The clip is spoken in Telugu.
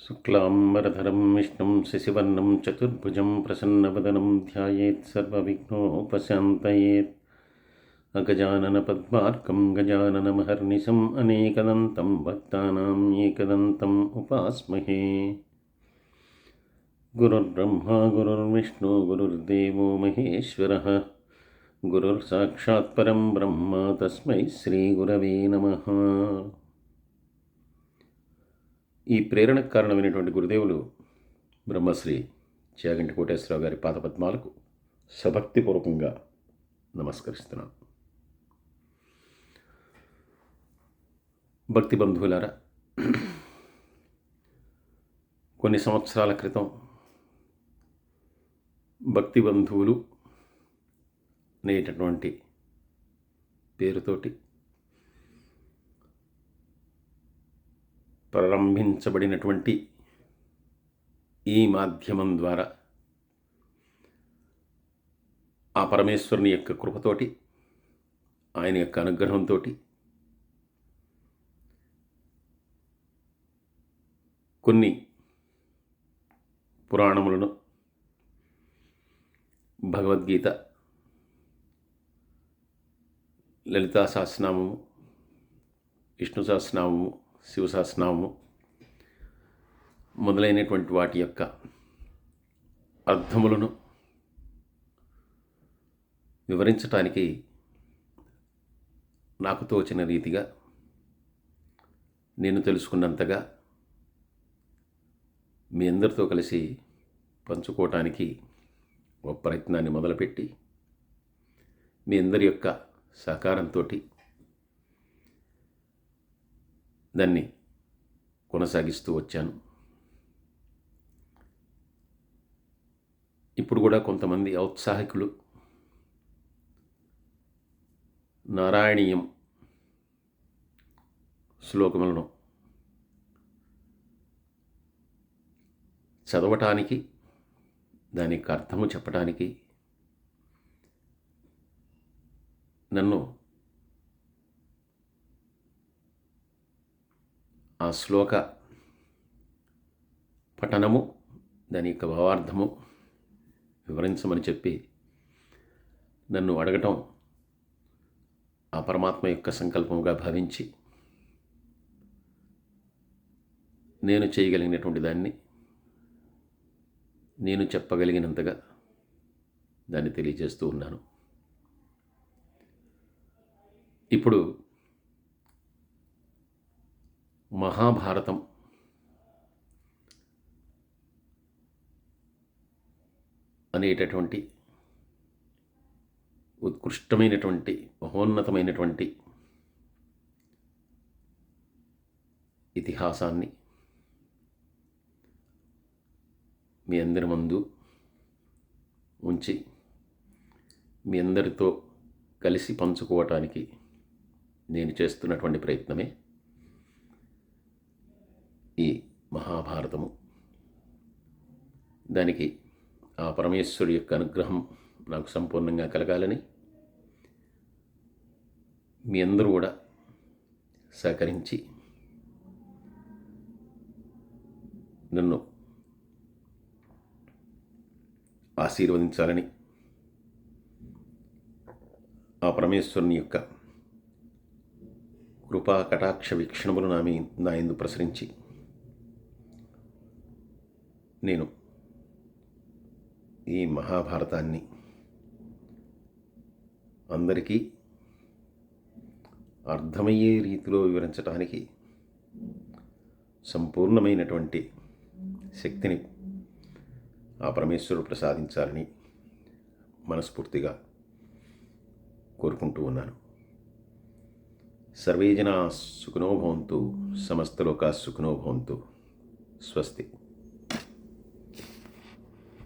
శుక్లాంబరధరం విష్ణుం శశివర్ణం చతుర్భుజం ప్రసన్నవదనం ధ్యాయేత్ సర్వవిఘ్నోపశాంతయేత్. అగజానన పద్మార్కం గజాననమహర్నిశం అనేకదంతం భక్తానాం ఏకదంతం ఉపాస్మహే. గురుర్బ్రహ్మా గురుర్విష్ణు గురుర్దేవో మహేశ్వరః. గురుర్సాక్షాత్ పరం బ్రహ్మ తస్మై శ్రీగురవే నమః. ఈ ప్రేరణకు కారణమైనటువంటి గురుదేవులు బ్రహ్మశ్రీ చాగంటి కోటేశ్వరరావు గారి పాదపద్మాలకు సభక్తిపూర్వకంగా నమస్కరిస్తున్నాను. భక్తి బంధువులారా, కొన్ని సంవత్సరాల క్రితం భక్తి బంధువులు అనేటటువంటి పేరుతోటి ప్రారంభించబడినటువంటి ఈ మాధ్యమం ద్వారా ఆ పరమేశ్వరుని యొక్క కృపతోటి, ఆయన యొక్క అనుగ్రహంతో కొన్ని పురాణములను, భగవద్గీత, లలితా సహస్రనామము, విష్ణు సహస్రనామము, శివ సహస్రనామము మొదలైనటువంటి వాటి యొక్క అర్థములను వివరించటానికి నాకు తోచిన రీతిగా, నేను తెలుసుకున్నంతగా మీ అందరితో కలిసి పంచుకోవటానికి ఒక ప్రయత్నాన్ని మొదలుపెట్టి మీ అందరి యొక్క సహకారంతో దాన్ని కొనసాగిస్తూ వచ్చాను. ఇప్పుడు కూడా కొంతమంది ఔత్సాహికులు నారాయణీయం శ్లోకములను చదవటానికి, దానికి అర్థము చెప్పటానికి నన్ను ఆ శ్లోక పఠనము, దాని యొక్క భావార్థము వివరించమని చెప్పి నన్ను అడగటం ఆ పరమాత్మ యొక్క సంకల్పముగా భావించి నేను చేయగలిగినటువంటి దాన్ని, నేను చెప్పగలిగినంతగా దాన్ని తెలియజేస్తూ ఉన్నాను. ఇప్పుడు మహాభారతం అనేటటువంటి ఉత్కృష్టమైనటువంటి, మహోన్నతమైనటువంటి ఇతిహాసాన్ని మీ అందరి ముందు ఉంచి మీ అందరితో కలిసి పంచుకోవటానికి నేను చేస్తున్నటువంటి ప్రయత్నమే ఈ మహాభారతము. దానికి ఆ పరమేశ్వరుడి యొక్క అనుగ్రహం నాకు సంపూర్ణంగా కలగాలని మీ అందరూ కూడా సహకరించి నన్ను ఆశీర్వదించాలని, ఆ పరమేశ్వరుని యొక్క కృపా కటాక్ష వీక్షణములు నా యందు ప్రసరించి నేను ఈ మహాభారతాన్ని అందరికీ అర్థమయ్యే రీతిలో వివరించడానికి సంపూర్ణమైనటువంటి శక్తిని ఆ పరమేశ్వరుడు ప్రసాదించాలని మనస్ఫూర్తిగా కోరుకుంటూ ఉన్నాను. సర్వే జనా సుఖినో భవంతు, సమస్తలోకా సుఖినో భవంతు. స్వస్తి.